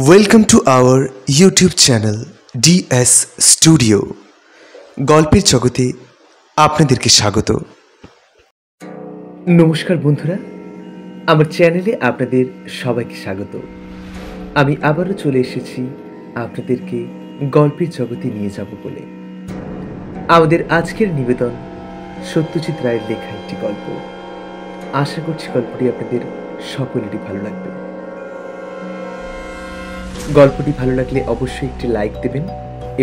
Welcome to our YouTube channel DS studio. গল্পের জগতে আপনাদেরকে স্বাগত। নমস্কার বন্ধুরা, আমার চ্যানেলে আপনাদের সবাইকে স্বাগত। আমি আবারও চলে এসেছি আপনাদেরকে গল্পের জগতে নিয়ে যাব বলে। আমাদের আজকের নিবেদন সত্যজিৎ রায়ের লেখা একটি গল্প। আশা করছি গল্পটি আপনাদের সকলেরই ভালো লাগবে। গল্পটি ভালো লাগলে অবশ্যই একটি লাইক দেবেন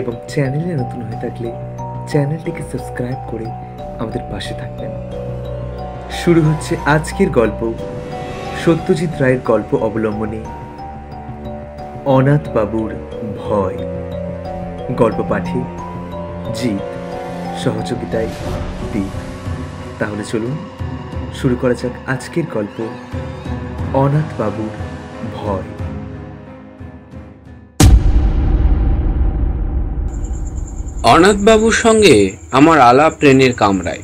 এবং চ্যানেলে নতুন হয়ে থাকলে চ্যানেলটিকে সাবস্ক্রাইব করে আমাদের পাশে থাকবেন। শুরু হচ্ছে আজকের গল্প, সত্যজিৎ রায়ের গল্প অবলম্বনে অনাথ বাবুর ভয়। গল্প পাঠে জিৎ, সহযোগিতায় দীপ। তাহলে চলুন শুরু করা যাক আজকের গল্প, অনাথ বাবুর ভয়। অনাথবাবুর সঙ্গে আমার আলাপ ট্রেনের কামরায়।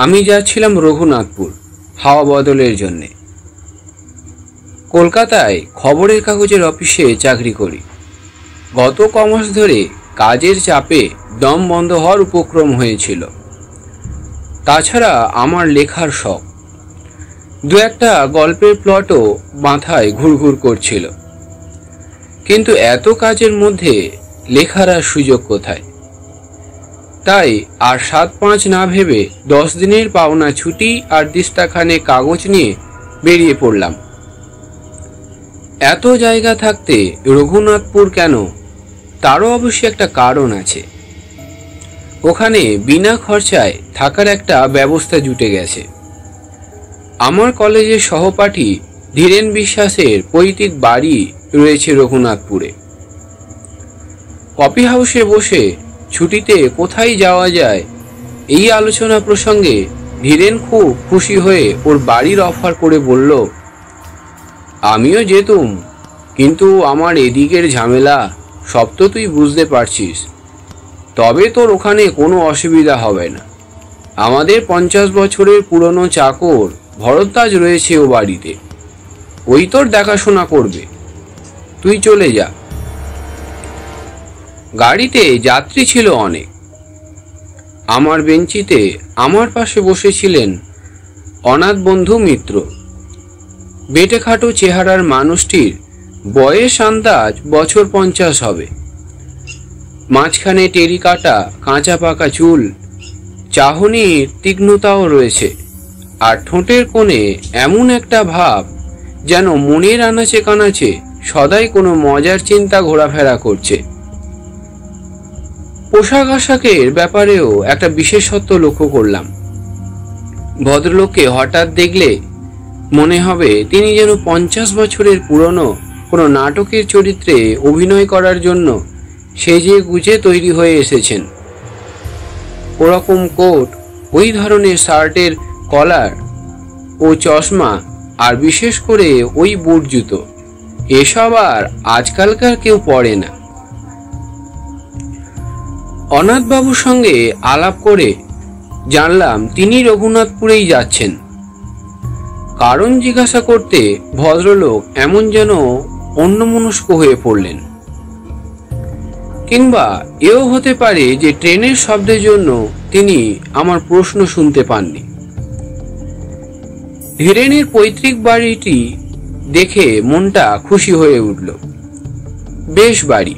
আমি যাচ্ছিলাম রঘুনাথপুর হাওয়া বদলের জন্যে। কলকাতায় খবরের কাগজের অফিসে চাকরি করি। গত কমাস ধরে কাজের চাপে দম বন্ধ হওয়ার উপক্রম হয়েছিল। তাছাড়া আমার লেখার শখ, দু একটা গল্পের প্লটও মাথায় ঘুরঘুর করছিল। কিন্তু এত কাজের মধ্যে লেখার আর সুযোগ কোথায়? তাই আর 7-5 না ভেবে 10 দিনের পাওনা ছুটি আর দিস্তাখানে কাগজ নিয়ে বেরিয়ে পড়লাম। এত জায়গা থাকতে রঘুনাথপুর কেন, তারও অবশ্যই একটা কারণ আছে। ওখানে বিনা খরচায় থাকার একটা ব্যবস্থা জুটে গেছে। আমার কলেজের সহপাঠী ধীরেন বিশ্বাসের পৈতৃক বাড়ি রয়েছে রঘুনাথপুরে। কফি হাউসে বসে ছুটিতে কোথায় যাওয়া যায় এই আলোচনা প্রসঙ্গে ধীরেন খুব খুশি হয়ে ওর বাড়ির অফার করে বলল, আমিও যেতুম, কিন্তু আমার এদিকের ঝামেলা সব তো তুই বুঝতে পারছিস। তবে তোর ওখানে কোনো অসুবিধা হবে না। আমাদের 50 বছরের পুরনো চাকর ভরদ্বাজ রয়েছে ও বাড়িতে, ওই তোর দেখাশোনা করবে, তুই চলে যা। গাড়িতে যাত্রী ছিল অনেক। আমার বেঞ্চিতে আমার পাশে বসেছিলেন অনাথ বন্ধু মিত্র। বেটেখাটো চেহারার মানুষটির বয়স আন্দাজ বছর 50 হবে। মাঝখানে টেরিকাটা কাঁচা পাকা চুল, চাহনির তীক্ষ্ণতাও রয়েছে, আর ঠোঁটের কোণে এমন একটা ভাব যেন মনের আনাচে কানাচে সদাই কোনো মজার চিন্তা ঘোরাফেরা করছে। পোশাক আশাকের ব্যাপারেও একটা বিশেষত্ব লক্ষ্য করলাম। ভদ্রলোককে হঠাৎ দেখলে মনে হবে তিনি যেন 50 বছরের পুরনো কোনো নাটকের চরিত্রে অভিনয় করার জন্য সেজে গুজে তৈরি হয়ে এসেছেন। ওরকম কোট, ওই ধরনের শার্টের কলার ও চশমা, আর বিশেষ করে ওই বুট জুতো, এসব আর আজকালকার কেউ পরে না। অনাথবাবুর সঙ্গে আলাপ করে জানলাম তিনি রঘুনাথপুরেই যাচ্ছেন। কারণ জিজ্ঞাসা করতে ভদ্রলোক এমন যেন অন্যমনস্ক হয়ে পড়লেন। কিংবা এও হতে পারে যে ট্রেনের শব্দের জন্য তিনি আমার প্রশ্ন শুনতে পাননি। ধীরেনের পৈতৃক বাড়িটি দেখে মনটা খুশি হয়ে উঠল। বেশ বাড়ি,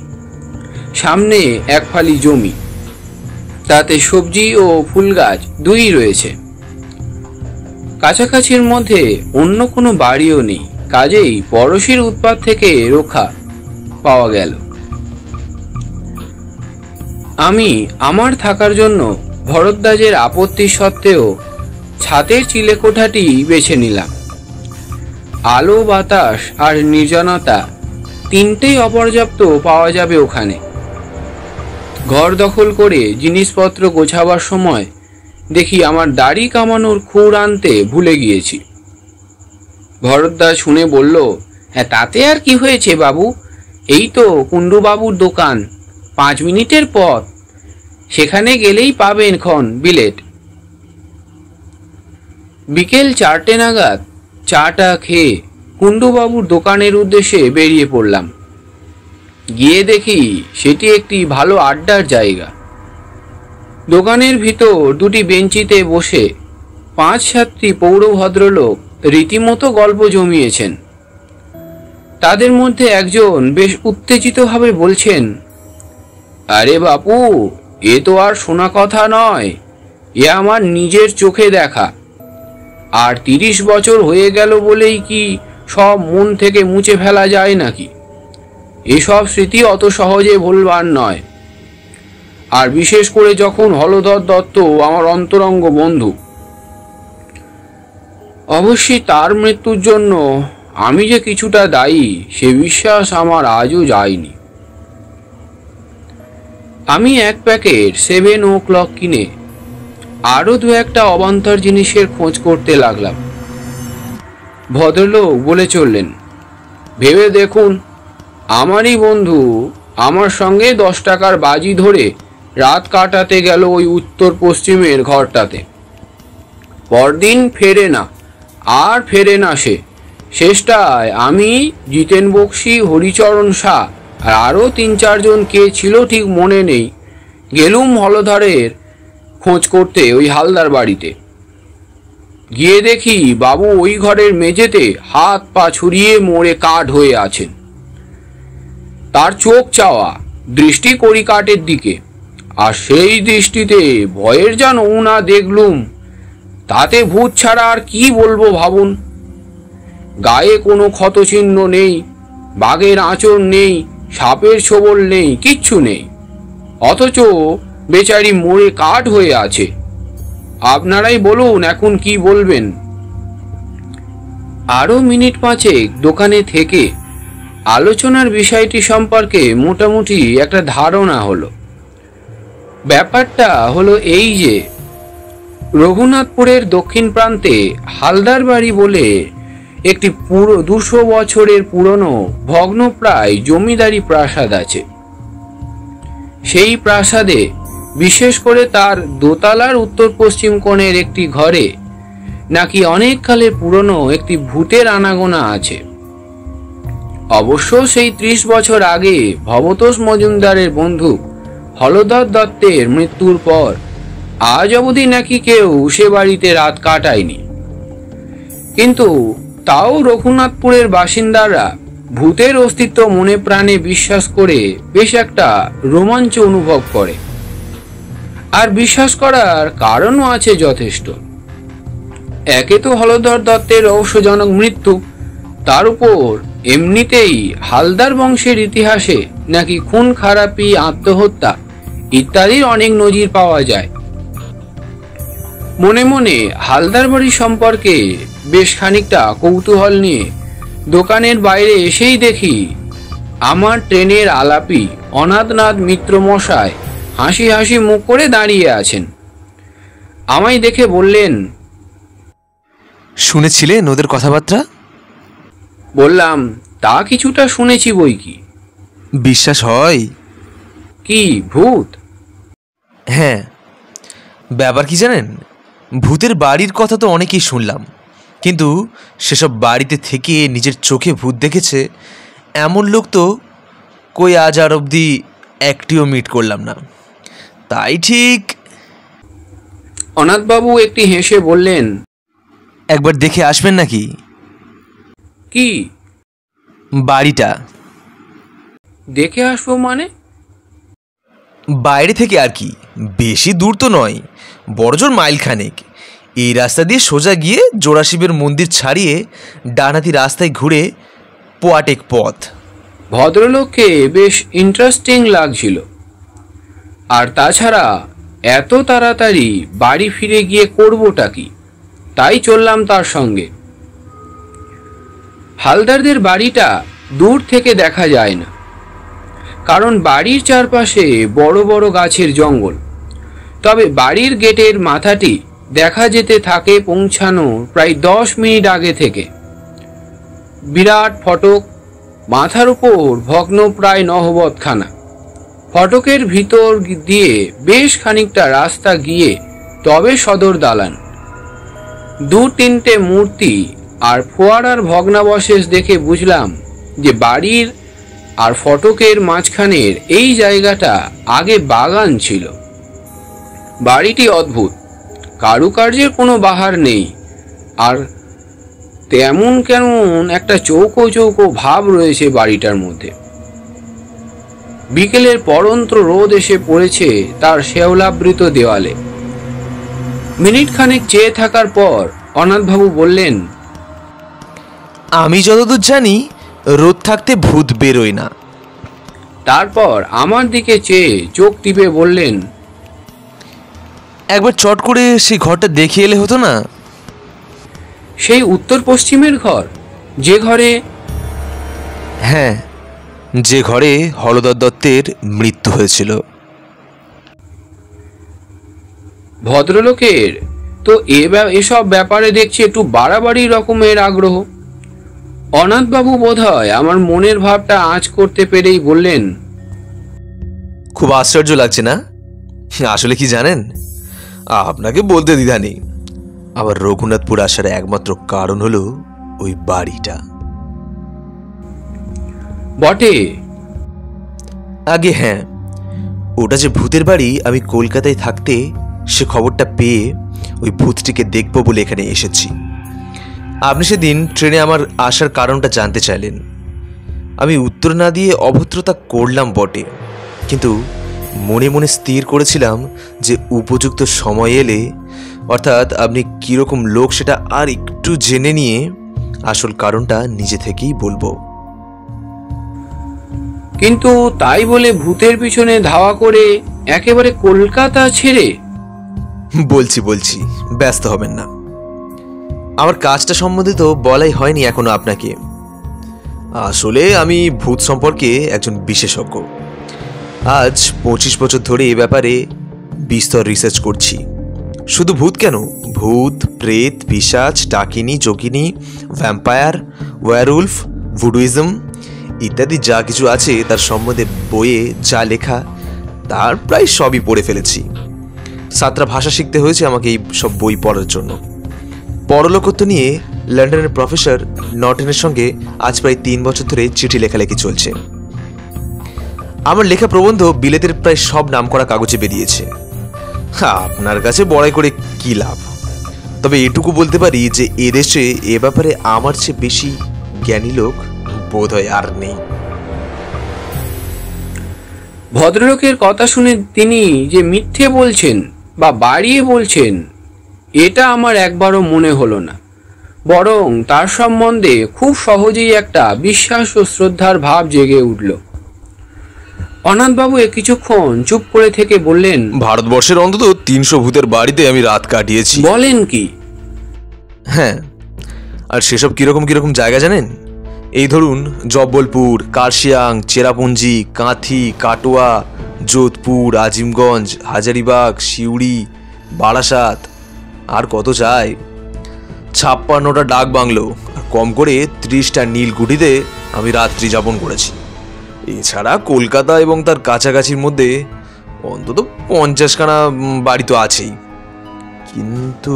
সামনে এক ফালি জমি, তাতে সবজি ও ফুল গাছ দুই রয়েছে। কাছাকাছির মধ্যে অন্য কোনো বাড়িও নেই, কাজেই পড়শির উৎপাত থেকে রক্ষা পাওয়া গেল। আমি আমার থাকার জন্য ভরদ্বাজের আপত্তি সত্ত্বেও ছাদের চিলেকোঠাটি বেছে নিলাম। আলো, বাতাস আর নির্জনতা তিনটেই অপর্যাপ্ত পাওয়া যাবে ওখানে। ঘর দখল করে জিনিসপত্র গোছাবার সময় দেখি আমার দাড়ি কামানোর খুর আনতে ভুলে গিয়েছি। ভরদ্বাজ শুনে বলল, হ্যাঁ তাতে আর কি হয়েছে বাবু, এই তো কুণ্ডুবাবুর দোকান, 5 মিনিটের পথ, সেখানে গেলেই পাবেন খন বিলেট। বিকেল 4টে নাগাদ চাটা খেয়ে কুণ্ডুবাবুর দোকানের উদ্দেশ্যে বেরিয়ে পড়লাম। গিয়ে দেখি সেটি একটি ভালো আড্ডার জায়গা। দোকানের ভিতর দুটি বেঞ্চিতে বসে 5-7টি পৌর ভদ্রলোক রীতিমতো গল্প জমিয়েছেন। তাদের মধ্যে একজন বেশ উত্তেজিতভাবে বলছেন, আরে বাপু, এ তো আর শোনা কথা নয়, এ আমার নিজের চোখে দেখা। আর 30 বছর হয়ে গেল বলেই কি সব মন থেকে মুছে ফেলা যায় নাকি? এসব স্মৃতি অত সহজে ভুলবার নয়। আর বিশেষ করে যখন হলধর দত্ত আমার অন্তরঙ্গ বন্ধু। অবশ্যই তার মৃত্যুর জন্য আমি যে কিছুটা দায়ী সে বিশ্বাস আমার আজও যায়নি। আমি এক প্যাকেট 7 o'clock কিনে আরও 2-1টা অবান্তর জিনিসের খোঁজ করতে লাগলাম। ভদ্রলোক বলে চললেন, ভেবে দেখুন, আমারই বন্ধু আমার সঙ্গে 10 টাকার বাজি ধরে রাত কাটাতে গেল ওই উত্তর পশ্চিমের ঘরটাতে। পরদিন ফেরে না, আর ফেরে না সে। শেষটায় আমি, জিতেন বক্সি, হরিচরণ শাহ আর আরও 3-4 জন কে ছিল ঠিক মনে নেই, গেলুম হলধরের খোঁজ করতে ওই হালদার বাড়িতে। গিয়ে দেখি বাবু ওই ঘরের মেঝেতে হাত পা ছুড়িয়ে মরে কাঠ হয়ে আছেন। তার চোখ চাওয়া, দৃষ্টি কড়িকাঠের দিকে, আর সেই দৃষ্টিতে ভয়ের যা নমুনা দেখলুম, তাতে ভূত ছাড়া আর কি বলবো ভাবুন। গায়ে কোনো ক্ষতচিহ্ন নেই, বাঘের আঁচড় নেই, সাপের ছোবল নেই, কিচ্ছু নেই, অথচ বেচারি মরে কাঠ হয়ে আছে। আপনারাই বলুন এখন কি বলবেন। আরও মিনিট 5 দোকানে থেকে আলোচনার বিষয়টি সম্পর্কে মোটামুটি একটা ধারণা হলো। ব্যাপারটা হলো এই যে, রঘুনাথপুরের দক্ষিণ প্রান্তে হালদার বাড়ি বলে একটি পুরো 200 বছরের পুরনো ভগ্নপ্রায় জমিদারি প্রাসাদ আছে। সেই প্রাসাদে, বিশেষ করে তার দোতলার উত্তর পশ্চিম কোণের একটি ঘরে নাকি অনেক কালের পুরনো একটি ভূতের আনাগোনা আছে। অবশ্য সেই 30 বছর আগে ভবতোষ মজুমদারের বন্ধু হলধর দত্তের মৃত্যুর পর আজ অবধি নাকি কেউ সে বাড়িতে রাত কাটায়নি। কিন্তু তাও রঘুনাথপুরের বাসিন্দারা ভূতের অস্তিত্ব মনে প্রাণে বিশ্বাস করে বেশ একটা রোমাঞ্চ অনুভব করে। আর বিশ্বাস করার কারণও আছে যথেষ্ট। একে তো হলধর দত্তের রহস্যজনক মৃত্যু, তার উপর এমনিতেই হালদার বংশের ইতিহাসে নাকি খুন খারাপি, আত্মহত্যা ইত্যাদির অনেক নজির পাওয়া যায়। মনে মনে হালদার বাড়ি সম্পর্কে বেশ খানিকটা কৌতূহল নিয়ে দোকানের বাইরে এসেই দেখি আমার ট্রেনের আলাপি অনাথনাথ মিত্র মশাই হাসি হাসি মুখ করে দাঁড়িয়ে আছেন। আমায় দেখে বললেন, শুনেছিলেন ওদের কথাবার্তা? বললাম, তা কিছুটা শুনেছি বই কি। বিশ্বাস হয়? কি ভূত? হ্যাঁ। ব্যাপার কি জানেন, ভূতের বাড়ির কথা তো অনেকেই শুনলাম, কিন্তু সেসব বাড়িতে থেকে নিজের চোখে ভূত দেখেছে এমন লোক তো কই আজ আর অবধি একটিও মিট করলাম না। তাই ঠিক। অনাথবাবু একটি হেসে বললেন, একবার দেখে আসবেন নাকি? কি? বাড়িটা দেখে আসবো মানে? বাইরে থেকে আর কি, বেশি দূর তো নয়, বড়জোর মাইলখানেক। এই রাস্তা দিয়ে সোজা গিয়ে জোড়াশিবের মন্দির ছাড়িয়ে ডানহাতি রাস্তায় ঘুরে পোয়াটেক পথ। ভদ্রলোককে বেশ ইন্টারেস্টিং লাগছিল। আর তাছাড়া এত তাড়াতাড়ি বাড়ি ফিরে গিয়ে করবোটা কি, তাই চললাম তার সঙ্গে। হালদারদের বাড়িটা দূর থেকে দেখা যায় না, কারণ বাড়ির চারপাশে বড় বড় গাছের জঙ্গল। তবে বাড়ির গেটের মাথাটি দেখা যেতে থাকে পৌঁছানো প্রায় 10 মিনিট আগে থেকে। বিরাট ফটক, মাথার উপর ভগ্ন প্রায় নহবতখানা। ফটকের ভিতর দিয়ে বেশ খানিকটা রাস্তা গিয়ে তবে সদর দালান। 2-3টে মূর্তি আর ফোয়ারার ভগ্নাবশেষ দেখে বুঝলাম যে বাড়ির আর ফটকের মাঝখানের এই জায়গাটা আগে বাগান ছিল। বাড়িটি অদ্ভুত, কারুকার্যের কোনো বাহার নেই, আর তেমন কেমন একটা চৌকো চৌকো ভাব রয়েছে বাড়িটার মধ্যে। বিকেলের পড়ন্ত রোদ এসে পড়েছে তার শেওলাবৃত দেওয়ালে। মিনিট খানেক চেয়ে থাকার পর অনাথবাবু বললেন, আমি যতদূর জানি রোদ থাকতে ভূত বেরোয় না। তারপর আমার দিকে চেয়ে চোখ টিপে বললেন, একবার চট করে সেই ঘরটা দেখে এলে হতো না? সেই উত্তর পশ্চিমের ঘর, যে ঘরে? হ্যাঁ, যে ঘরে হলধর দত্তের মৃত্যু হয়েছিল। ভদ্রলোকের তো এসব ব্যাপারে দেখছি একটু বাড়াবাড়ি রকমের আগ্রহ। অনাথবাবু বোধহয় আমার মনের ভাবটা আঁচ করতে পেরেই বললেন, খুব আশ্চর্য লাগছে না? আসলে কি জানেন, আপনাকে বলতে দ্বিধা নেই, আবার রঘুনাথপুর আসার একমাত্র কারণ হলো ওই বাড়িটা। বটে? আগে হ্যাঁ, ওটা যে ভূতের বাড়ি, আমি কলকাতায় থাকতে সে খবরটা পেয়ে ওই ভূতটিকে দেখব বলে এখানে এসেছি। আপনি সেদিন ট্রেনে আমার আসার কারণটা জানতে চাইলেন। আমি উত্তর না দিয়ে অভদ্রতা করলাম বটে, কিন্তু মনে মনে স্থির করেছিলাম যে উপযুক্ত সময় এলে, অর্থাৎ আপনি কীরকম লোক সেটা আর একটু জেনে নিয়ে আসল কারণটা নিজে থেকেই বলবো। কিন্তু তাই বলে ভূতের পিছনে ধাওয়া করে একেবারে কলকাতা ছেড়ে? বলছি, ব্যস্ত হবেন না। আমার কাজটা সম্বন্ধে তো বলাই হয়নি এখনো আপনাকে। আসলে আমি ভূত সম্পর্কে একজন বিশেষজ্ঞ। আজ 25 বছর ধরে এ ব্যাপারে বিস্তর রিসার্চ করছি। শুধু ভূত কেন, ভূত, প্রেত, পিশাচ, ডাকিনী, যোগিনী, ভ্যাম্পায়ার, ওয়্যারউলফ, ভুডুইজম ইত্যাদি যা কিছু আছে তার সম্বন্ধে বইয়ে যা লেখা তার প্রায় সবই পড়ে ফেলেছি। 7টা ভাষা শিখতে হয়েছে আমাকে এই সব বই পড়ার জন্য। পরলোকত্ব নিয়ে লন্ডনের প্রফেসর নর্টনের সঙ্গে আজ প্রায় 3 বছর ধরে চিঠি লেখালেখি চলছে। আমার লেখা প্রবন্ধ বিলেতের প্রায় সব নামকরা কাগজে বেরিয়েছে। আপনার কাছে বড়াই করে কি লাভ? তবে এটুকু বলতে পারি যে এদেশে এ ব্যাপারে আমার চেয়ে বেশি জ্ঞানী লোক বোধহয় আর নেই। ভদ্রলোকের কথা শুনে তিনি যে মিথ্যে বলছেন বা বাড়িয়ে বলছেন এটা আমার একবারও মনে হলো না, বরং তার সম্বন্ধে খুব সহজেই একটা বিশ্বাস ও শ্রদ্ধার ভাব জেগে উঠল। অনাথবাবু কিছুক্ষণ চুপ করে থেকে বললেন, ভারতবর্ষের অন্তত 300 ভূতের বাড়িতে আমি রাত কাটিয়েছি। বলেন কি? হ্যাঁ, আর সেসব কিরকম জায়গা জানেন? এই ধরুন জব্বলপুর, কার্শিয়াং, চেরাপুঞ্জি, কাঁথি, কাটোয়া, যোধপুর, আজিমগঞ্জ, হাজারিবাগ, সিউড়ি, বারাসাত, আর কত চাই। 56টা ডাক বাংলো আর কম করে 30টা নীলকুঠিতে আমি রাত্রি যাপন করেছি। এছাড়া কলকাতা এবং তার কাছাকাছির মধ্যে অন্তত 50খানা বাড়ি তো আছেই। কিন্তু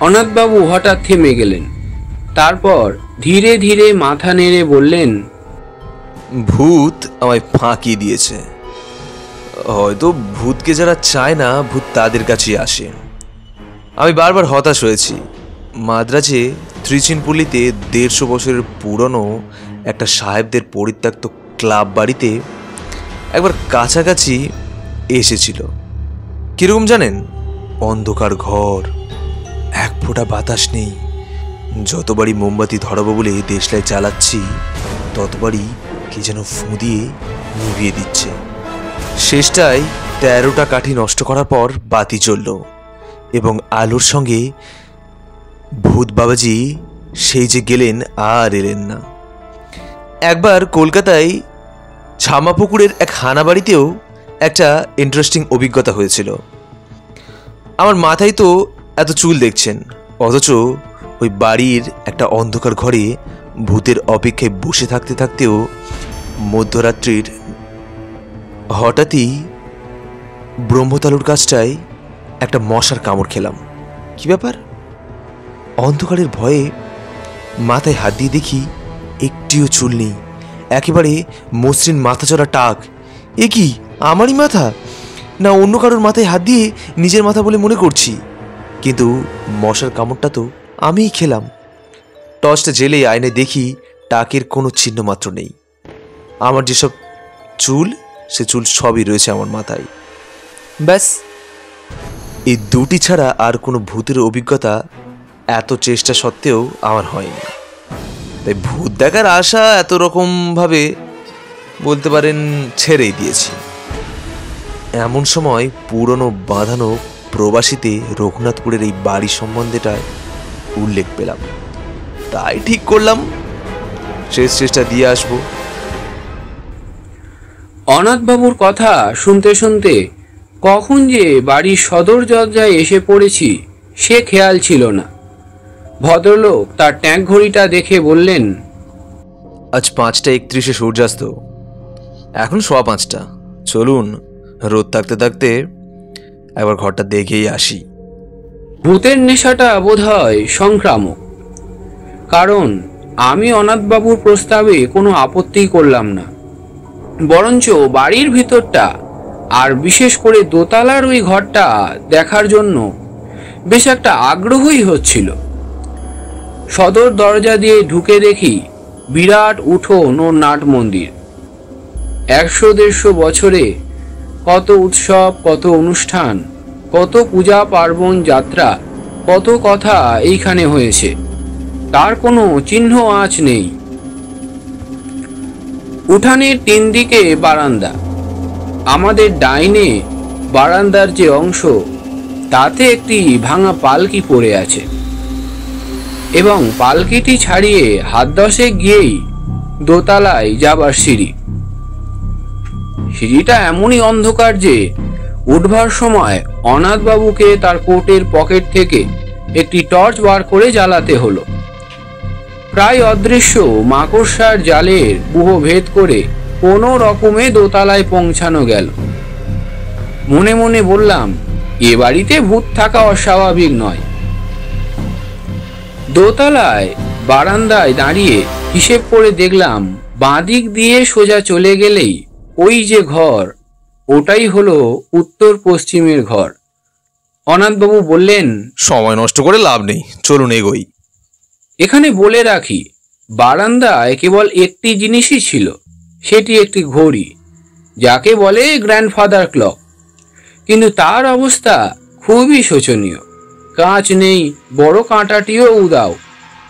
অনাথবাবু হঠাৎ থেমে গেলেন। তারপর ধীরে ধীরে মাথা নেড়ে বললেন, ভূত আমায় ফাঁকি দিয়েছে। হয়তো ভূতকে যারা চায় না, ভূত তাদের কাছেই আসে। আমি বারবার হতাশ হয়েছি। মাদ্রাজে ত্রিচিনপল্লিতে 150 বছরের পুরনো একটা সাহেবদের পরিত্যক্ত ক্লাব বাড়িতে একবার কাছাকাছি এসেছিল। কিরকম জানেন? অন্ধকার ঘর, এক ফোঁটা বাতাস নেই। যতবারই মোমবাতি ধরাবো বলে দেশলাই চালাচ্ছি, ততবারই কি যেন ফু দিয়ে নিভিয়ে দিচ্ছে। শেষটায় 13টা কাঠি নষ্ট করার পর বাতি জ্বলল এবং আলোর সঙ্গে ভূত বাবাজি সেই যে গেলেন আর এলেন না। একবার কলকাতায় ছামাপুকুরের এক হানাবাড়িতেও একটা ইন্টারেস্টিং অভিজ্ঞতা হয়েছিল। আমার মাথায় তো এত চুল দেখছেন, অথচ ওই বাড়ির একটা অন্ধকার ঘরে ভূতের অপেক্ষায় বসে থাকতে থাকতেও মধ্যরাত্রির হঠাৎই ব্রহ্মতালুর কাছটায় একটা মশার কামড় খেলাম। কি ব্যাপার? অন্ধকারের ভয়ে মাথায় হাত দিয়ে দেখি একটিও চুল নেই, একেবারে মসৃণ মাথাচড়া টাক। এ কি আমারই মাথা, না অন্য কারোর মাথায় হাত দিয়ে নিজের মাথা বলে মনে করছি? কিন্তু মশার কামড়টা তো আমিই খেলাম। টর্চটা জেলে আয়নায় দেখি টাকের কোনো চিহ্ন মাত্র নেই। আমার যেসব চুল, সে চুল সবই রয়েছে আমার মাথায়। ব্যাস, এই দুটি ছাড়া আর কোনো ভূতের অভিজ্ঞতা এত চেষ্টা সত্ত্বেও আমার হয়নি। তাই ভূত দেখার আশা এত রকমভাবে বলতে পারেন ছেড়েই দিয়েছি। এমন সময় পুরনো বাঁধানো প্রবাসীতে রঘুনাথপুরের এই বাড়ি সম্বন্ধেটায় উল্লেখ পেলাম। তাই ঠিক করলাম শেষ চেষ্টা দিয়ে আসবো। অনাথবাবুর কথা শুনতে শুনতে কখন যে বাড়ির সদর দরজায় এসে পড়েছি সে খেয়াল ছিল না। ভদ্রলোক তার ট্যাঙ্ক ঘড়িটা দেখে বললেন, আজ 5:31 সূর্যাস্ত, এখন 5:15। চলুন, রোদ থাকতে থাকতে একবার ঘরটা দেখেই আসি। ভূতের নেশাটা বোধহয় সংক্রামক, কারণ আমি অনাথবাবুর প্রস্তাবে কোনো আপত্তি করলাম না, বরঞ্চ বাড়ির ভিতরটা আর বিশেষ করে দোতলার ওই ঘরটা দেখার জন্য বেশ একটা আগ্রহই হচ্ছিল। সদর দরজা দিয়ে ঢুকে দেখি বিরাট উঠোন ও নাট মন্দির। 100-150 বছরে কত উৎসব, কত অনুষ্ঠান, কত পূজা পার্বণ, যাত্রা, কত কথা এইখানে হয়েছে, তার কোনো চিহ্ন আঁচ নেই। উঠানের 3 দিকে বারান্দা। আমাদের ডাইনে বারান্দার যে অংশ, তাতে একটি ভাঙা পালকি পড়ে আছে এবং পালকিটি ছাড়িয়ে 10 গিয়েই দোতলায় যাবার সিঁড়ি। সিঁড়িটা এমনই অন্ধকার যে উঠবার সময় অনাথবাবুকে তার কোটের পকেট থেকে একটি টর্চ বার করে জ্বালাতে হলো। প্রায় অদৃশ্য মাকড়সার জালের বুহ ভেদ করে কোনো রকমে দোতলায় পৌঁছানো গেল। মনে মনে বললাম, এ বাড়িতে ভূত থাকা অস্বাভাবিক নয়। দোতলায় বারান্দায় দাঁড়িয়ে হিসেব করে দেখলাম, বাঁদিক দিয়ে সোজা চলে গেলেই ওই যে ঘর, ওটাই হলো উত্তর পশ্চিমের ঘর। অনাথবাবু বললেন, সময় নষ্ট করে লাভ নেই, চলুন এগোই। এখানে বলে রাখি, বারান্দায় কেবল একটি জিনিসই ছিল, সেটি একটি ঘড়ি, যাকে বলে গ্র্যান্ডফাদার ক্লক। কিন্তু তার অবস্থা খুবই শোচনীয়। কাঁচ নেই, বড় কাঁটাটিও উদাও,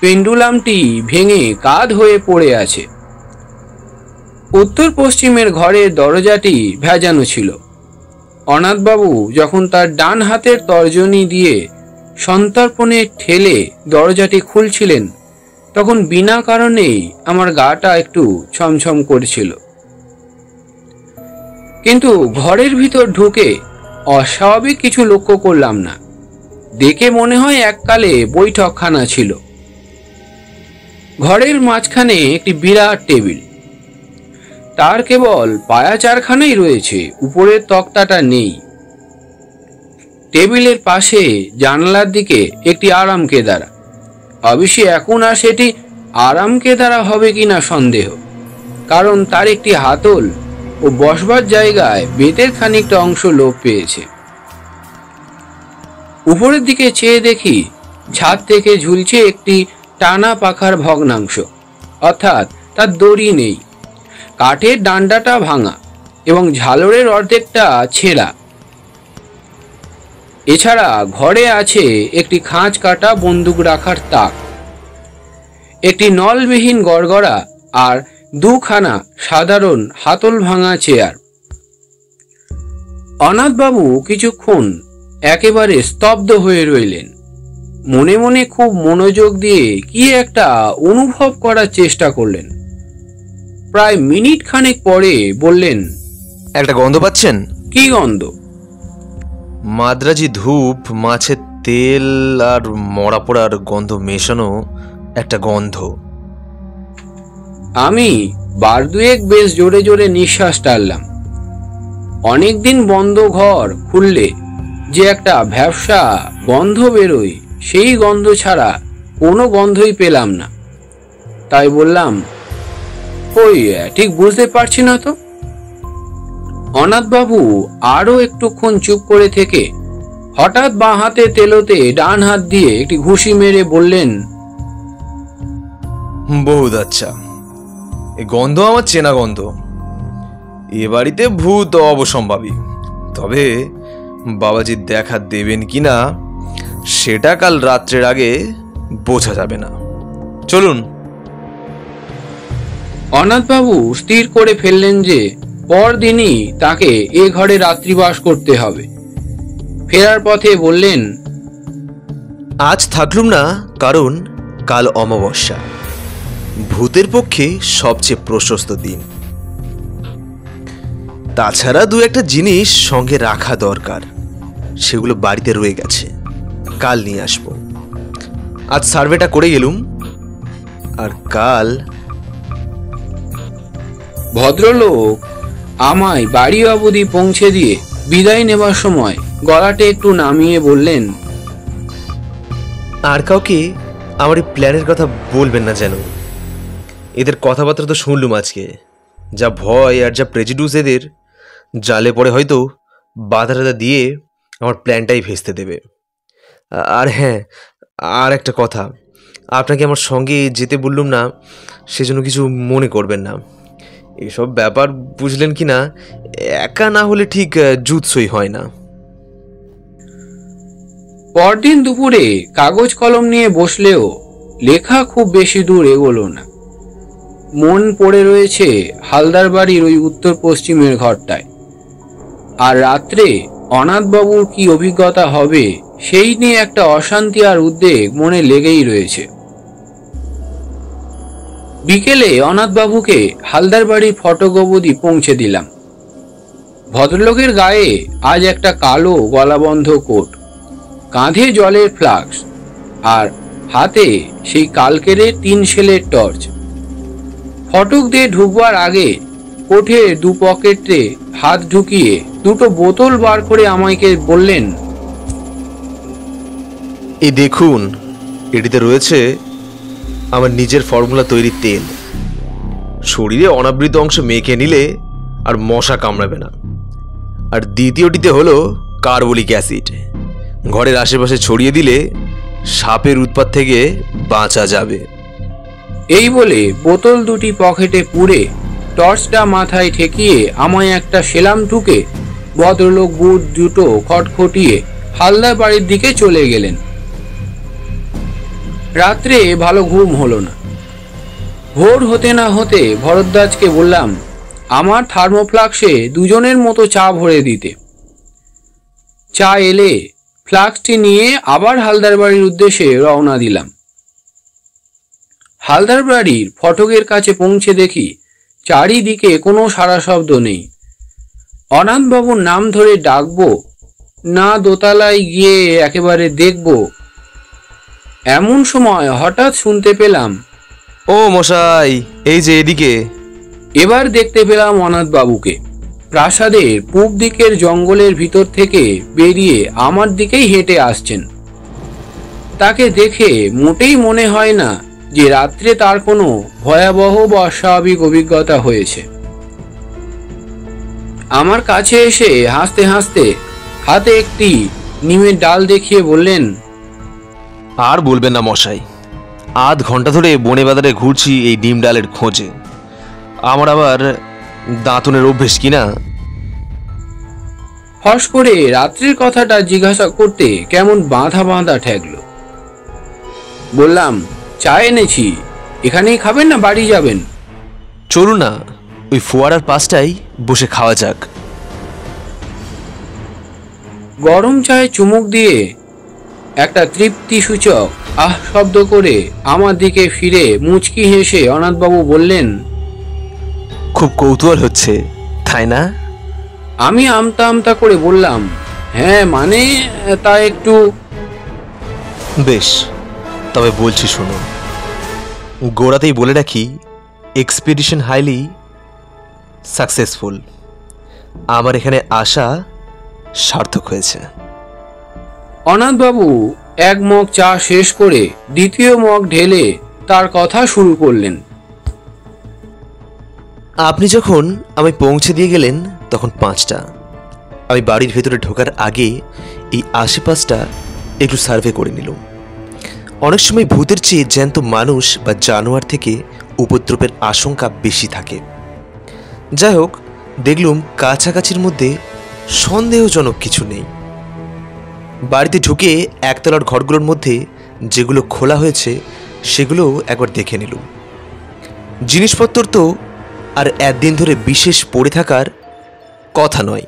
পেন্ডুলামটি ভেঙে কাঁধ হয়ে পড়ে আছে। উত্তর পশ্চিমের ঘরের দরজাটি ভেজানো ছিল। অনাথবাবু যখন তার ডান হাতের তর্জনী দিয়ে সন্তর্পণে ঠেলে দরজাটি খুলছিলেন, তখন বিনা কারণেই আমার গাটা একটু ছমছম করছিল। কিন্তু ঘরের ভিতর ঢুকে অস্বাভাবিক কিছু লক্ষ্য করলাম না। দেখে মনে হয় এককালে বৈঠকখানা ছিল। ঘরের মাঝখানে একটি বিরাট টেবিল, তার কেবল পায়া 4খানাই রয়েছে, উপরের তক্তাটা নেই। টেবিলের পাশে জানলার দিকে একটি আরাম কেদারা। অবশ্যই এখন আর সেটি আরাম কেদারা হবে কিনা সন্দেহ, কারণ তার একটি হাতল ও বসবার জায়গায় বেতের খানিকটা অংশ লোপ পেয়েছে। উপরের দিকে চেয়ে দেখি ছাদ থেকে ঝুলছে একটি টানা পাখার ভগ্নাংশ, অর্থাৎ তার দড়ি নেই। কাঠের ডান্ডাটা ভাঙা এবং ঝালরের অর্ধেকটা ছেঁড়া। এছাড়া ঘরে আছে একটি খাঁজ কাটা বন্দুক রাখার তাক, একটি নলবিহীন গড়গড়া আর 2খানা সাধারণ হাতল ভাঙা চেয়ার। অনাথবাবু কিছুক্ষণ একেবারে স্তব্ধ হয়ে রইলেন। মনে মনে খুব মনোযোগ দিয়ে কি একটা অনুভব করার চেষ্টা করলেন। প্রায় মিনিট খানেক পরে বললেন, একটা গন্ধ পাচ্ছেন? কি গন্ধ? মাদ্রাজি ধূপ, মাছের তেল আর মরা পোড়ার গন্ধ মেশানো একটা গন্ধ। আমি বার দুয়েক বেশ জোরে জোরে নিঃশ্বাস টানলাম। অনেকদিন বন্ধ ঘর খুললে যে একটা ভ্যাবসা গন্ধ বেরোয়, সেই গন্ধ ছাড়া কোনো গন্ধই পেলাম না। তাই বললাম, কই ঠিক বুঝতে পারছি না তো। অনাথবাবু আরো একটুক্ষণ চুপ করে থেকে হঠাৎ বাঁ হাতে তেলোতে ডান হাত দিয়ে একটি ঘুষি মেরে বললেন, বহুত আচ্ছা, এই গন্ধ আমার চেনা গন্ধ। এ বাড়িতে ভূত অবসম্ভাবী, তবে বাবাজি দেখা দেবেন কিনা সেটা কাল রাত্রের আগে বোঝা যাবে না। চলুন। অনাথবাবু স্থির করে ফেললেন যে পরদিনই তাকে এ ঘরে রাত্রিবাস করতে হবে। ফেরার পথে বললেন, আজ থাকলুম না, কারণ কাল অমাবস্যা, ভূতের পক্ষে সবচেয়ে প্রশস্ত দিন। তাছাড়া দু একটা জিনিস সঙ্গে রাখা দরকার, সেগুলো বাড়িতে রয়ে গেছে, কাল নিয়ে আসবো। আজ সার্ভেটা করে গেলুম, আর কাল। ভদ্রলোক আমায় বাড়ি অবধি পৌঁছে দিয়ে বিদায় নেবার সময় গলাটা একটু নামিয়ে বললেন, আর কাউকে আমার এই প্ল্যানের কথা বলবেন না যেন। এদের কথাবার্তা তো শুনলুম আজকে, যা ভয় আর যা প্রেজুডিউস এদের, জালে পড়ে হয়তো বাধা টাধা দিয়ে আমার প্ল্যানটাই ভেস্তে দেবে। আর হ্যাঁ, আর একটা কথা, আপনাকে আমার সঙ্গে যেতে বললুম না, সেজন্য কিছু মনে করবেন না। এসব ব্যাপার বুঝলেন কি না, একা না হলে ঠিক জুৎসই হয় না। পরদিন দুপুরে কাগজ কলম নিয়ে বসলেও লেখা খুব বেশি দূর এগোলো না। মন পড়ে রয়েছে হালদার বাড়ির ওই উত্তর পশ্চিমের ঘরটায়। আর রাত্রে অনাথবাবুর কি অভিজ্ঞতা হবে সেই নিয়ে একটা অশান্তি আর উদ্বেগ মনে লেগেই রয়েছে। বিকেলে অনাথবাবুকে হালদার বাড়ির ফটক অবধি পৌঁছে দিলাম। ভদ্রলোকের গায়ে আজ একটা কালো গলাবন্ধ কোট, কাঁধে জলের ফ্লাক্স, আর হাতে সেই কালকেরে 3 সেলের টর্চ। ফটক দিয়ে ঢুকবার আগে কোঠে দু পকেটে হাত ঢুকিয়ে দুটো বোতল বার করে আমাকে বললেন, এই দেখুন, এটিতে রয়েছে আমার নিজের ফর্মুলা তৈরির তেল। শরীরে অনাবৃত অংশ মেখে নিলে আর মশা কামড়াবে না। আর দ্বিতীয়টিতে হলো কার্বলিক অ্যাসিড, ঘরের আশেপাশে ছড়িয়ে দিলে সাপের উৎপাত থেকে বাঁচা যাবে। এই বলে বোতল দুটি পকেটে পুরে টর্চটা মাথায় ঠেকিয়ে আমায় একটা সেলাম ঠুকে ভদ্রলোক বুট দুটো খটখটিয়ে হালদার বাড়ির দিকে চলে গেলেন। রাত্রে ভালো ঘুম হলো না। ভোর হতে না হতে ভরদ্বাজকে বললাম আমার থার্মোফ্লাক্সে দুজনের মতো চা ভরে দিতে। চা এলে ফ্লাক্সটি নিয়ে আবার হালদার বাড়ির উদ্দেশ্যে রওনা দিলাম। হালদার বাড়ির ফটকের কাছে পৌঁছে দেখি চারিদিকে কোনো সাড়া শব্দ নেই। অনাথবাবুর নাম ধরে ডাকবো না দোতলায় গিয়ে একেবারে দেখবো, এমন সময় হঠাৎ শুনতে পেলাম, ও মশাই, এই যে এদিকে। এবার দেখতে পেলাম অনাথবাবুকে প্রাসাদের পূব দিকের জঙ্গলের ভিতর থেকে বেরিয়ে আমার দিকেই হেঁটে আসছেন। তাকে দেখে মোটেই মনে হয় না যে রাত্রে তার কোনো ভয়াবহ বা অস্বাভাবিক অভিজ্ঞতা হয়েছে। আমার কাছে এসে হাসতে হাসতে হাতে একটি নিমের ডাল দেখিয়ে বললেন, আর বলবেন না মশাই, আধ ঘন্টা ধরে বনে বাজারে ঘুরছি এই ডিম ডালের খোঁজে। আমার আবার দাঁতনের অভ্যেস কিনা। ফস করে রাত্রির কথাটা জিজ্ঞাসা করতে কেমন বাঁধা বাঁধা ঠেকলো। বললাম, চা এনেছি, এখানেই খাবেন না বাড়ি যাবেন? চলুন না, ওই ফোয়ারার পাশটাই বসে খাওয়া যাক। গরম চায়ে চুমুক দিয়ে একটা তৃপ্তি সূচক আহ শব্দ করে আমার দিকে ফিরে মুচকি হেসে অনাথবাবু বললেন, খুব কৌতূহল হচ্ছে, তাই না? আমি আমতা আমতা করে বললাম, হ্যাঁ মানে তা একটু। বেশ, তবে বলছি শোনো। গোড়াতেই বলে রাখি, এক্সপিডিশন হাইলি সাকসেসফুল। আমার এখানে আসা সার্থক হয়েছে। অনাথবাবু এক মগ চা শেষ করে দ্বিতীয় মগ ঢেলে তার কথা শুরু করলেন। আপনি যখন আমায় পৌঁছে দিয়ে গেলেন তখন 5টা। আমি বাড়ির ভেতরে ঢোকার আগে এই আশেপাশটা একটু সার্ভে করে নিলাম। অনেক সময় ভূতের চেয়ে জ্যান্ত মানুষ বা জানোয়ার থেকে উপদ্রবের আশঙ্কা বেশি থাকে। যাই হোক, দেখলুম কাছাকাছির মধ্যে সন্দেহজনক কিছু নেই। বাড়িতে ঢুকে একতলার ঘরগুলোর মধ্যে যেগুলো খোলা হয়েছে সেগুলো একবার দেখে নিলুম। জিনিসপত্র তো আর একদিন ধরে বিশেষ পড়ে থাকার কথা নয়।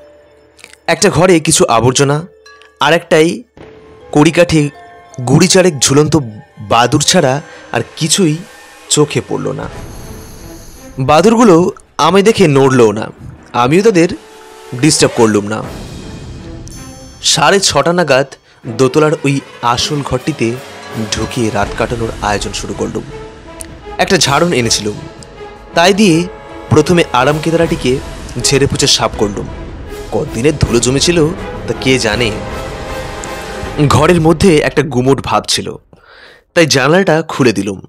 একটা ঘরে কিছু আবর্জনা, আর একটাই কড়িকাঠি গুড়ি চারেক ঝুলন্ত বাদুর ছাড়া আর কিছুই চোখে পড়ল না। বাদুরগুলো আমায় দেখে নড়লও না, আমিও তাদের ডিস্টার্ব করলুম না। 6:30 নাগাদ দোতলার ওই আসল ঘরটিতে ঢুকিয়ে রাত কাটানোর আয়োজন শুরু করলুম। একটা ঝাড়ন এনেছিলুম, তাই দিয়ে প্রথমে আরাম কেদারাটিকে ঝেড়ে পুছে সাফ করলুম। কতদিনের ধুলো জমেছিল তা কে জানে। ঘরের মধ্যে একটা গুমোট ভাব ছিল, তাই জানালাটা খুলে দিলুম।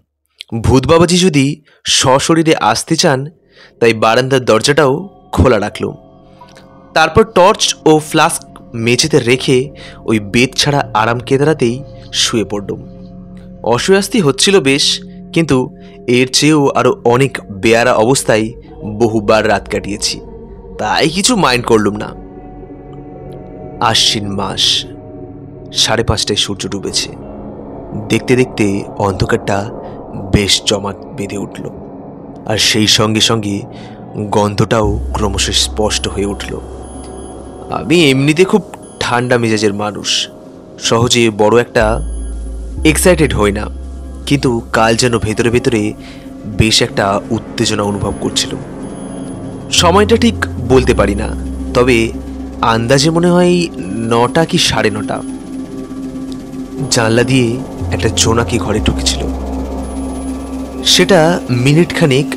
ভূত বাবাজি যদি সশরীরে আসতে চান তাই বারান্দার দরজাটাও খোলা রাখলুম। তারপর টর্চ ও ফ্লাস্ক মেঝেতে রেখে ওই বেদ ছাড়া আরাম কেদারাতেই শুয়ে পড়লুম। অস্বস্তি হচ্ছিল বেশ, কিন্তু এর চেয়েও আরও অনেক বেয়ারা অবস্থায় বহুবার রাত কাটিয়েছি, তাই কিছু মাইন্ড করলুম না। আশ্বিন মাস, 5:30টায় সূর্য ডুবেছে। দেখতে দেখতে অন্ধকারটা বেশ জমাট বেঁধে উঠল, আর সেই সঙ্গে সঙ্গে গন্ধটাও ক্রমশ স্পষ্ট হয়ে উঠল। আমি এমনিতে খুব ঠান্ডা মেজাজের মানুষ, সহজে বড় একটা এক্সাইটেড হই না, কিন্তু কাল যেন ভেতরে ভেতরে বেশ একটা উত্তেজনা অনুভব করছিল। সময়টা ঠিক বলতে পারি না, তবে আন্দাজে মনে হয় 9টা কি 9:30। জানলা দিয়ে একটা জোনাকি ঘরে ঢুকেছিল। সেটা মিনিট খানেক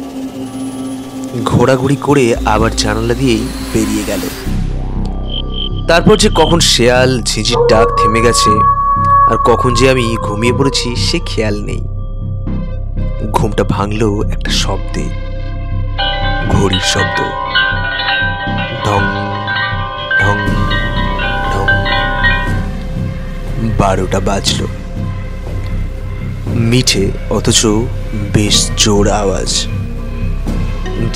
ঘোরাঘুরি করে আবার জানালা দিয়েই বেরিয়ে গেল। তারপর যে কখন শেয়াল ঝিঁঝির ডাক থেমে গেছে আর কখন যে আমি ঘুমিয়ে পড়েছি সে খেয়াল নেই। ঘুমটা ভাঙলো একটা শব্দে, ঘড়ির শব্দ। ঢং ঢং ঢং। 12টা বাজল। মিঠে অথচ বেশ জোর আওয়াজ,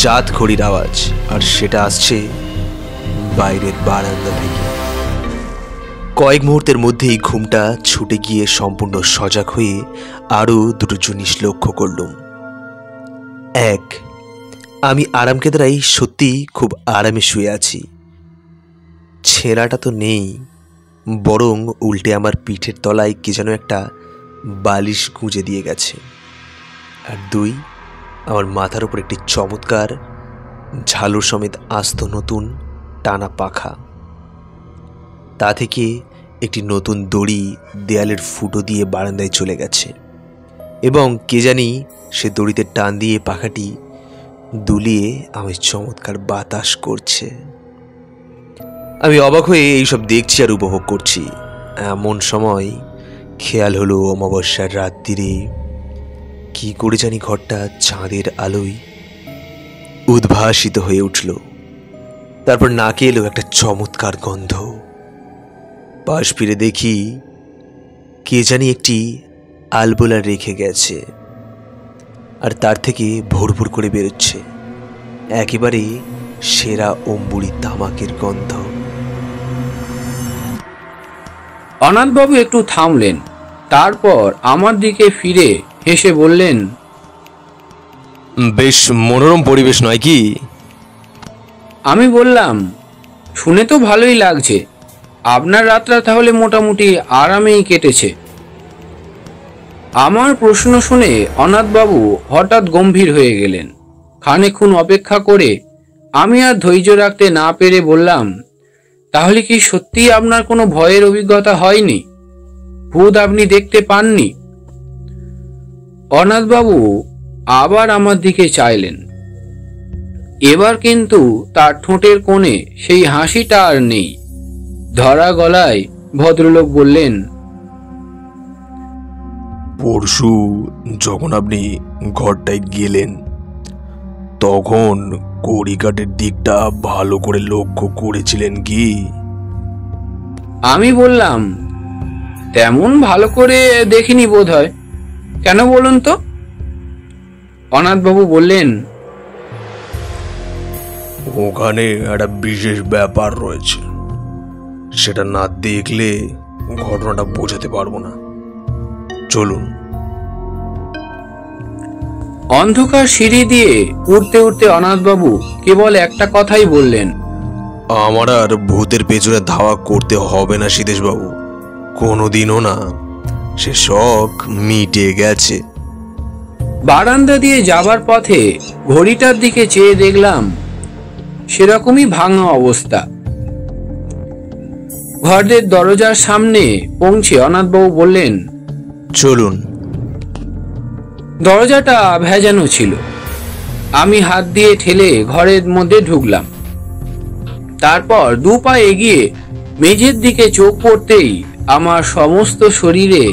জাত ঘড়ির আওয়াজ, আর সেটা আসছে বাইরের বারান্দা থেকে। কয়েক মুহূর্তের মধ্যেই ঘুমটা ছুটে গিয়ে সম্পূর্ণ সজাগ হয়ে আরও দুটো জিনিস লক্ষ্য করলুম। এক, আমি আরাম কেদারাই সত্যি খুব আরামে শুয়ে আছি। ছেঁড়াটা তো নেই, বরং উল্টে আমার পিঠের তলায় কি যেন একটা বালিশ গুঁজে দিয়ে গেছে। আর 2, আমার মাথার উপর একটি চমৎকার ঝালুর সমেত আস্ত নতুন টানা পাখা। তা থেকে একটি নতুন দড়ি দেয়ালের ফুটো দিয়ে বারান্দায় চলে গেছে, এবং কে জানি সে দড়িতে টান দিয়ে পাখাটি দুলিয়ে আমি চমৎকার বাতাস করছে। আমি অবাক হয়ে এইসব দেখছি আর উপভোগ করছি। এমন সময় খেয়াল হলো অমাবস্যার রাত্রিরে কি করে জানি ঘরটা চাঁদের আলোয় উদ্ভাসিত হয়ে উঠল। তারপর নাকে এলো একটা চমৎকার গন্ধ। পাশ ফিরে দেখি কে জানি একটি আলবোলা রেখে গেছে, আর তার থেকে ভোর ভোর করে বেরোচ্ছে একেবারে সেরা অম্বুরি তামাকের গন্ধ। অনাথবাবু একটু থামলেন, তারপর আমার দিকে ফিরে হেসে বললেন, বেশ মনোরম পরিবেশ নয় কি? আমি বললাম, শুনে তো ভালোই লাগছে। আপনার রাতটা তাহলে মোটামুটি আরামেই কেটেছে। আমার প্রশ্ন শুনে অনাথবাবু হঠাৎ গম্ভীর হয়ে গেলেন। খানিকক্ষণ অপেক্ষা করে আমি আর ধৈর্য রাখতে না পেরে বললাম, তাহলে কি সত্যিই আপনার কোনো ভয়ের অভিজ্ঞতা হয়নি? ভূত আপনি দেখতে পাননি? অনাথবাবু আবার আমার দিকে চাইলেন। এবার কিন্তু তার ঠোঁটের কোণে সেই হাসিটা আর নেই। ধরা গলায় ভদ্রলোক বললেন, পরশু যখন আপনি ঘরটায় গেলেন তখন কড়িকাঠের দিকটা ভালো করে লক্ষ্য করেছিলেন কি? আমি বললাম, তেমন ভালো করে দেখিনি বোধহয়। কেন বলুন তো? অনাথবাবু বললেন, ওখানে একটা বিশেষ ব্যাপার রয়েছে, সেটা না দেখলে ঘটনাটা বোঝাতে পারবো না। চলুন। অন্ধকার সিঁড়ি দিয়ে উঠতে উঠতে অনাথবাবু কেবল একটা কথাই বললেন, আমার আর ভূতের পেছনে ধাওয়া করতে হবে না সীতেশবাবু, কোনোদিনও না। সে শখ মিটে গেছে। বারান্দা দিয়ে যাবার পথে ঘড়িটার দিকে চেয়ে দেখলাম সেরকমই ভাঙা অবস্থা। ঘরের দরজার সামনে পৌঁছে অনাথবাবু বললেন, চলুন। দরজাটা ভেজানো ছিল। আমি হাত দিয়ে ঠেলে ঘরের মধ্যে ঢুকলাম। তারপর দু পা এগিয়ে মেঝের দিকে চোখ পড়তেই আমার সমস্ত শরীরে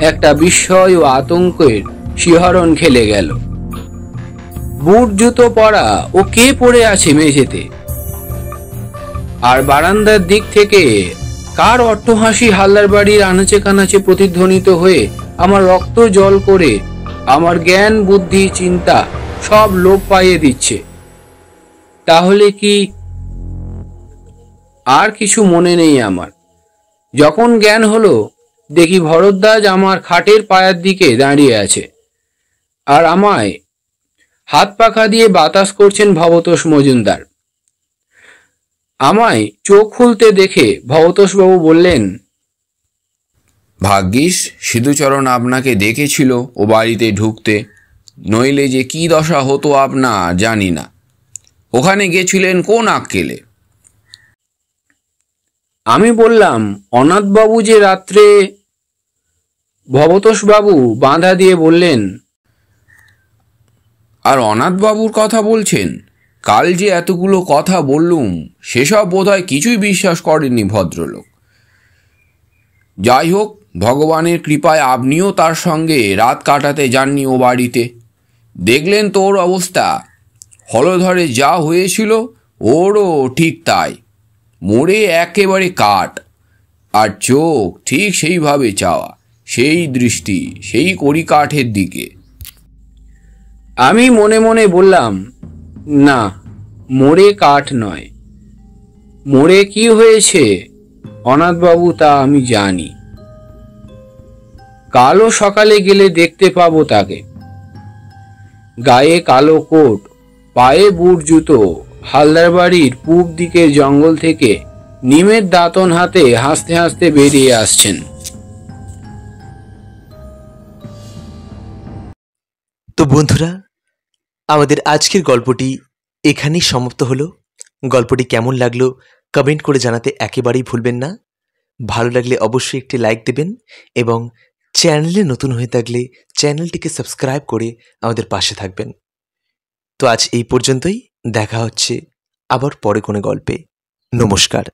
একটা বিস্ময় ও আতঙ্কের শিহরণ খেলে গেল। বুট জুতো পরা ও কে পড়ে আছে মেঝেতে, আর বারান্দার দিক থেকে কার অট্টহাসি হাল্লার বাড়ির আনাচে কানাচে প্রতিধ্বনিত হয়ে আমার রক্ত জল করে আমার জ্ঞান বুদ্ধি চিন্তা সব লোপ পাইয়ে দিচ্ছে। তাহলে কি আর কিছু মনে নেই আমার। যখন জ্ঞান হলো, দেখি ভরদ্বাজ আমার খাটের পায়ের দিকে দাঁড়িয়ে আছে, আর আমায় হাত পাখা দিয়ে বাতাস করছেন ভবতোষ মজুমদার। আমায় চোখ খুলতে দেখে ভবতোষবাবু বললেন, ভাগ্যিস সিধুচরণ আপনাকে দেখেছিল ও বাড়িতে ঢুকতে, নইলে যে কি দশা হতো আপনার জানি না। ওখানে গেছিলেন কোন আক্কেলে? আমি বললাম, অনাথবাবু যে রাত্রে। ভবতোষবাবু বাঁধা দিয়ে বললেন, আর অনাথবাবুর কথা বলছেন? কাল যে এতগুলো কথা বললুম সেসব বোধহয় কিছুই বিশ্বাস করেননি ভদ্রলোক। যাই হোক, ভগবানের কৃপায় আপনিও তার সঙ্গে রাত কাটাতে যাননি ও বাড়িতে। দেখলেন তো ওর অবস্থা। হলধরে যা হয়েছিল ওরও ঠিক তাই, মোড়ে একেবারে কাঠ, আর চোখ ঠিক সেইভাবে চাওয়া, সেই দৃষ্টি সেই কড়িকাঠের দিকে। আমি মনে মনে বললাম, না, মোড়ে কাঠ নয়। মোড়ে কি হয়েছে অনাথবাবু তা আমি জানি। কালো সকালে গেলে দেখতে পাবো তাকে। গায়ে কালো কোট, পায়ে বুট জুতো, হালদার বাড়ির পূব দিকের জঙ্গল থেকে নিমের দাঁতন হাতে হাসতে হাসতে বেরিয়ে আসছেন। তো বন্ধুরা, আমাদের আজকের গল্পটি এখানেই সমাপ্ত হলো। গল্পটি কেমন লাগলো কমেন্ট করে জানাতে একেবারেই ভুলবেন না। ভালো লাগলে অবশ্যই একটি লাইক দেবেন এবং চ্যানেলে নতুন হয়ে থাকলে চ্যানেলটিকে সাবস্ক্রাইব করে আমাদের পাশে থাকবেন। তো আজ এই পর্যন্তই, দেখা হচ্ছে আবার পরে কোনো গল্পে। নমস্কার।